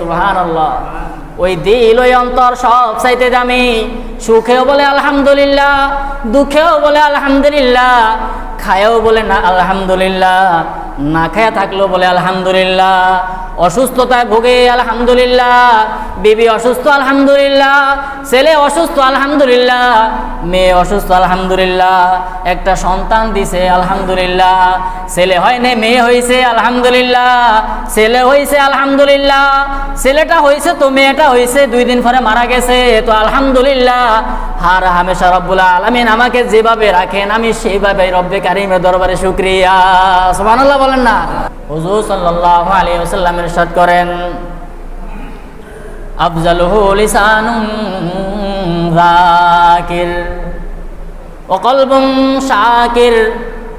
সুবহানাল্লাহ। ওই দিল ওই অন্তর সব চাইতে দামি। সুখেও বলে আলহামদুলিল্লাহ, দুঃখেও বলে আলহামদুলিল্লাহ, খায়ও বলে না আলহামদুলিল্লাহ, না খায়া থাকলেও বলে আলহামদুলিল্লাহ, অসুস্থতায় ভোগে আলহামদুলিল্লাহ, বিবি অসুস্থ আলহামদুলিল্লাহ, ছেলে অসুস্থ আলহামদুলিল্লাহ, মেয়ে অসুস্থ আলহামদুলিল্লাহ, একটা সন্তান দিছে আলহামদুলিল্লাহ, ছেলে হয় না মেয়ে হয়েছে আলহামদুলিল্লাহ, ছেলে হয়েছে আলহামদুলিল্লাহ, ছেলেটা হয়েছে তো মেয়েটা হয়েছে 2 দিন পরে মারা গেছে তো আলহামদুলিল্লাহ। হার হামেশা রব্বুল আলামিন আমাকে যেভাবে রাখেন আমি সেইভাবে রব্বে কারিমের দরবারে শুকরিয়া। সুবহানাল্লাহ বলেন না। হুজুর সাল্লাল্লাহু আলাইহি ওয়াসাল্লাম ইরশাদ করেন, আফজালুহু লিসানুন যাকির ওয়া কলবুন শাকির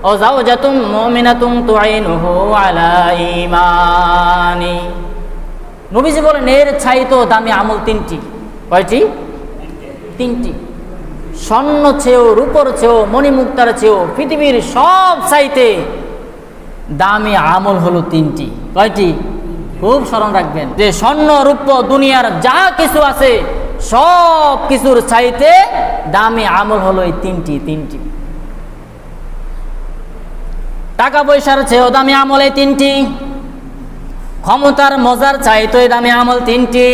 ও যাওজাতুম মুমিনাতুন তুঈনুহু আলা ঈমানি। নবীজি বলেন এর চাইতো দামি আমল 3টি। কয়টি? 3টি। স্বর্ণ চেয়েও, রূপর চেয়েও, মণিমুক্তার চেয়েও পৃথিবীর সব চাইতে দামি আমল হলো 3টি। কয়টি? খুব স্মরণ রাখবেন যে স্বর্ণ রূপ দুনিয়ার যা কিছু আছে সব কিছুর চাইতে দামি আমল হলো এই 3টি। টাকা পয়সার চেয়েও দামি আমল এই 3টি। ক্ষমতার মজার চাইতে দামি আমল 3টি।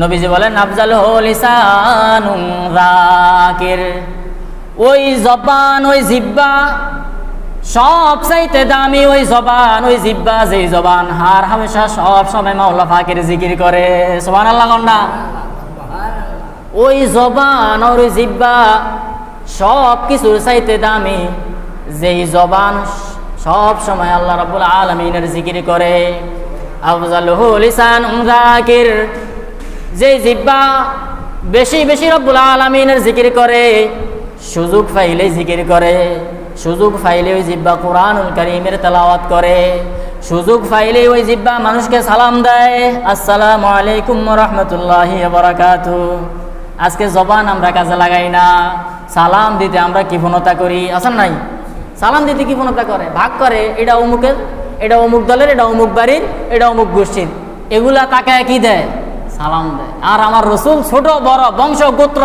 নবীজি বলেন আফজালুহু লিসানুন যাকির। ওই জবান, ওই জিহ্বা সব চাইতে দামি ওই জবান, ওই জিহ্বা, যেই জবান হার হামেশা সব সময় মাওলা পাকের জিকির করে। সুবহানাল্লাহ কন্যা। ওই জবান আর ওই জিহ্বা সব কিছুর চাইতে দামি যেই জবান সব সময় আল্লাহ রাব্বুল আলামিনের জিকির করে। আফজালুহু লিসানুন যাকির। যেই জিহ্বা বেশি বেশি রব্বুল আলামিনের জিকির করে, সুযোগ পাইলে জিকির করে, সুযোগ পাইলে ওই জিহ্বা কুরআনুল কারীমের তেলাওয়াত করে, সুযোগ পাইলে ওই জিহ্বা মানুষকে সালাম দেয়, আসসালামু আলাইকুম ওয়া রাহমাতুল্লাহি ওয়া বারাকাতুহু। আজকে জবান আমরা কাজে লাগাই না, সালাম দিতে আমরা কৃপণতা করি। আছেন নাই? সালাম দিতে কৃপণতা করে, ভাগ করে, এটা অমুকের, এটা অমুক দলের, এটা অমুক বাড়ির, এটা অমুক গোষ্ঠীর। এগুলা তাকায় কি দেয়? সালাম দেয়। আর আমার রাসূল ছোট বড় বংশ গোত্র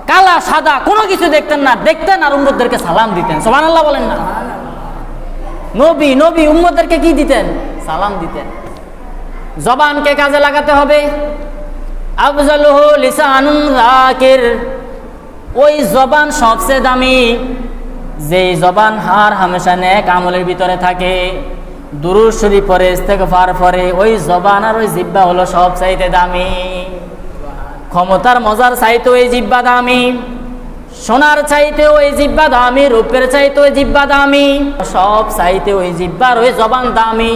কালা সাদা কোনো কিছু দেখতেন না, দেখতেন আর উম্মতদেরকে সালাম দিতেন। সুবহানাল্লাহ বলেন না। নবী উম্মতদেরকে কি দিতেন? সালাম দিতেন। জবানকে কাজে লাগাতে হবে। আফজালুহু লিসানুন যাকির। ওই জবান সবচেয়ে দামি যেই জবান হার হামেশা নেক আমলের ভিতরে থাকে, দুরূদ শরীফ পড়ে, ইস্তেগফার পড়ে, ওই জবান আর ওই জিহ্বা হলো সব চাইতে দামি। ক্ষমতার মজার চাইতে ওই জিহ্বা দামি, সোনার চাইতে ওই জিহ্বা দামি, রূপের চাইতে ওই জিহ্বা দামি, সব চাইতে ওই জিহ্বার ওই জবান দামি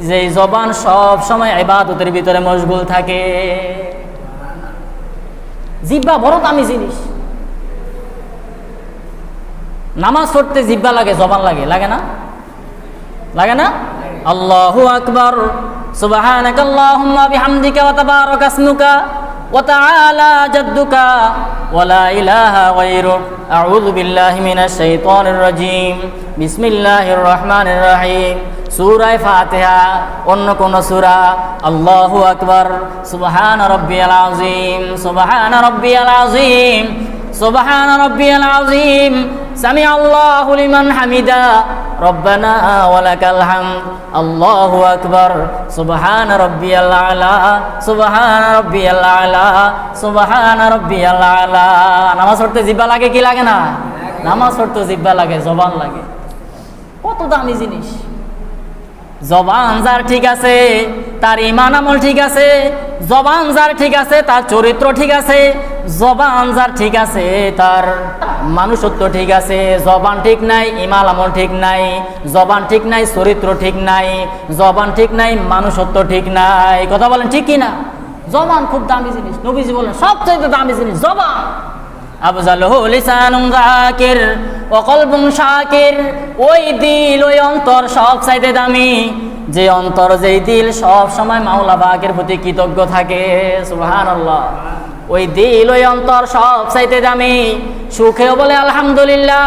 যেই জবান সব সময় ইবাদতের ভিতরে মশগুল থাকে। জিহ্বা বড় দামি জিনিস। নামাজ পড়তে জিহ্বা লাগে, জবান লাগে, লাগে না? লাগে না? আল্লাহু আকবার, সুবহানাকাল্লাহুম্মা বিহামদিকা ওয়া তাবারাকা ইসমুকা ওয়া তাআলা জাদ্দুকা ওয়া লা ইলাহা গায়রুক, আউযু বিল্লাহি মিনাশ শাইতানির রাজীম, বিসমিল্লাহির রহমানির রহিম। সূরা ফাতিহা, অন্য কোন সূরা, আল্লাহু আকবার, সুবহানা রাব্বিয়াল আযীম, সুবহানা রাব্বিয়াল আযীম, সুবহানা রাব্বিয়াল আযীম, সামি আল্লাহু লিমান হামিদা, রব্বানা ওয়া লাকাল হামদ, আল্লাহু আকবার, সুবহানা রাব্বিয়াল আলা, সুবহানা রাব্বিয়াল আলা, সুবহানা রাব্বিয়াল আলা। নামাজ পড়তে জিহ্বা লাগে কি লাগে না? নামাজ পড়তে জিহ্বা লাগে, জবান লাগে। কত দামি জিনিস। জবান যার ঠিক আছে তার ঈমান আমল ঠিক আছে, জবান যার ঠিক আছে তার চরিত্র ঠিক আছে, জবান যার ঠিক আছে তার মানুষত্ব ঠিক আছে। জবান ঠিক নাই, ঈমান আমল ঠিক নাই, জবান ঠিক নাই, চরিত্র ঠিক নাই, জবান ঠিক নাই, মানুষত্ব ঠিক নাই। কথা বলেন ঠিক কি না? জবান খুব দামি জিনিস। নবীজি বলেন সবচেয়ে দামি জিনিস জবান। আফজালুহু লিসানুন যাকির ওয়া কলবুন শাকির। ওই দিল, ওই অন্তর সব চাইতে দামি যে অন্তর, যেই দিল সব সময় মাওলা পাকের প্রতি কৃতজ্ঞ থাকে। সুবহানাল্লাহ। ওই দিল, ওই অন্তর সব চাইতে দামি। সুখেও বলে আলহামদুলিল্লাহ,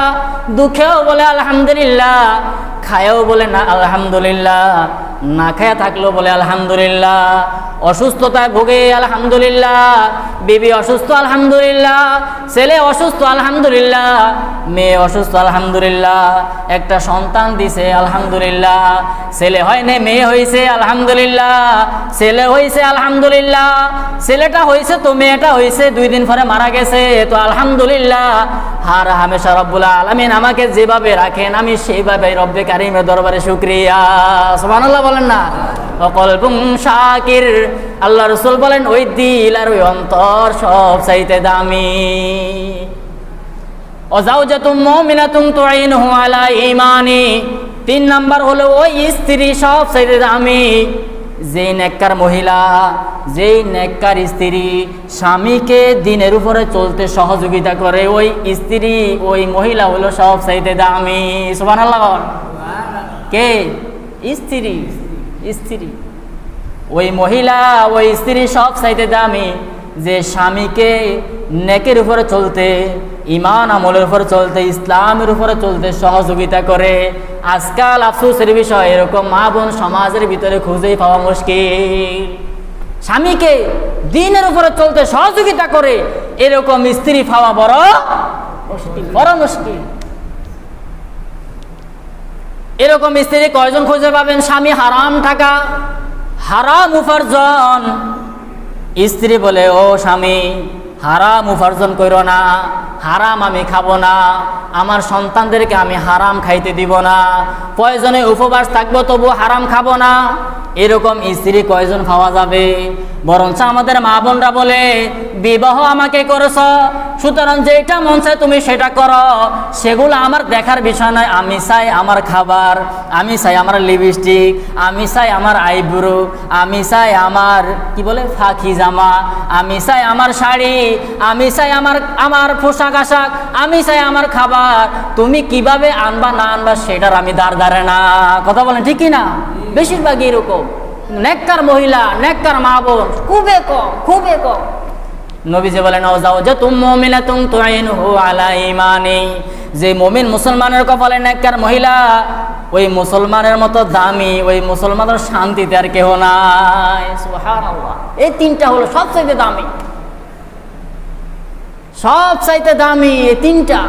দুঃখেও বলে আলহামদুলিল্লাহ, খায়ও বলে না আলহামদুলিল্লাহ, না খায়া থাকলো বলে আলহামদুলিল্লাহ, অসুস্থতায় ভোগে আলহামদুলিল্লাহ, বিবি অসুস্থ আলহামদুলিল্লাহ, ছেলে অসুস্থ আলহামদুলিল্লাহ, মেয়ে অসুস্থ আলহামদুলিল্লাহ, একটা সন্তান দিছে আলহামদুলিল্লাহ, ছেলে হয় না মেয়ে হয়েছে আলহামদুলিল্লাহ, ছেলে হয়েছে আলহামদুলিল্লাহ, ছেলেটা হয়েছে তো মেয়েটা হয়েছে 2 দিন পরে মারা গেছে তো আলহামদুলিল্লাহ। হার হামেশা রব্বুল আলামিন আমাকে যেভাবে রাখেন আমি সেইভাবে রব্বে কারিমের দরবারে শুকরিয়া। সুবহানাল্লাহ বলেন না। কলবুম শাকির, আল্লাহ রাসূল বলেন ওই দিল আর ওই অন্তর সব চাইতে দামি। ওয়াজাওজাতুম মুমিনাতুন তুঈনুহু আলা ঈমানি, 3 নাম্বার হলো ওই স্ত্রী সব চাইতে দামি, যেই নেককার মহিলা, যেই নেককার স্ত্রী স্বামীকে দিনের উপরে চলতে সহযোগিতা করে, ওই স্ত্রী ওই মহিলা হলো সব চাইতে দামি। সুবহানাল্লাহ। কে? স্ত্রী। স্ত্রী ওই মহিলা ওই স্ত্রী সব চাইতে দামি যে স্বামীকে নেকের উপরে চলতে, ঈমান আমলের উপরে চলতে, ইসলামের উপরে চলতে সহযোগিতা করে। আজকাল আফসোসের বিষয় এরকম মা বোন সমাজের ভিতরে খুঁজেই পাওয়া মুশকিল। স্বামীকে দ্বীনের উপরে চলতে সহযোগিতা করে এরকম স্ত্রী পাওয়া বড় মুশকিল, বড় মুশকিল। এরকম স্ত্রী কয়জন খুঁজে পাবেন? স্বামী হারাম টাকা, হারাম উপার্জন, স্ত্রী বলে ও স্বামী হারাম উপার্জন করো না, হারাম আমি খাবো না, আমার সন্তানদেরকে আমি হারাম খাইতে দিব না, প্রয়োজনে উপবাস থাকবো তবু হারাম খাবো না। এরকম স্ত্রী কয়জন পাওয়া যাবে? বরঞ্চ আমাদের মা বোনরা বলে বিবাহ আমাকে করেছ, সুতরাং যেটা মন চায় তুমি সেটা করো, সেগুলো আমার দেখার বিষয় নয়। আমি চাই আমার খাবার, আমি চাই আমার লিপস্টিক, আমি চাই আমার আইব্রো, আমি চাই আমার কি বলে ফাঁকি জামা, আমি চাই আমার শাড়ি, আমি চাই আমার পোশাক আশাক, আমি চাই আমার খাবার। তুমি কিভাবে আনবা না আনবা সেটার আমি দাঁড় না। কথা বলেন ঠিক কি না? বেশিরভাগই এরকম নেককার মহিলা, নেককার মা বোন খুবই কম, খুবই কম। নবীজি বলেন ওয়াজাওজাতুম মুমিনাতুন তুঈনুহু আলা ঈমানি, যে মুমিন মুসলমানের কপালে নেককার মহিলা ওই মুসলমানের মতো দামি, ওই মুসলমানের শান্তিতে আর কেহ নাই। সুবহানাল্লাহ। এই 3টা হলো সবচাইতে দামি, সবচাইতে দামি এই 3টা।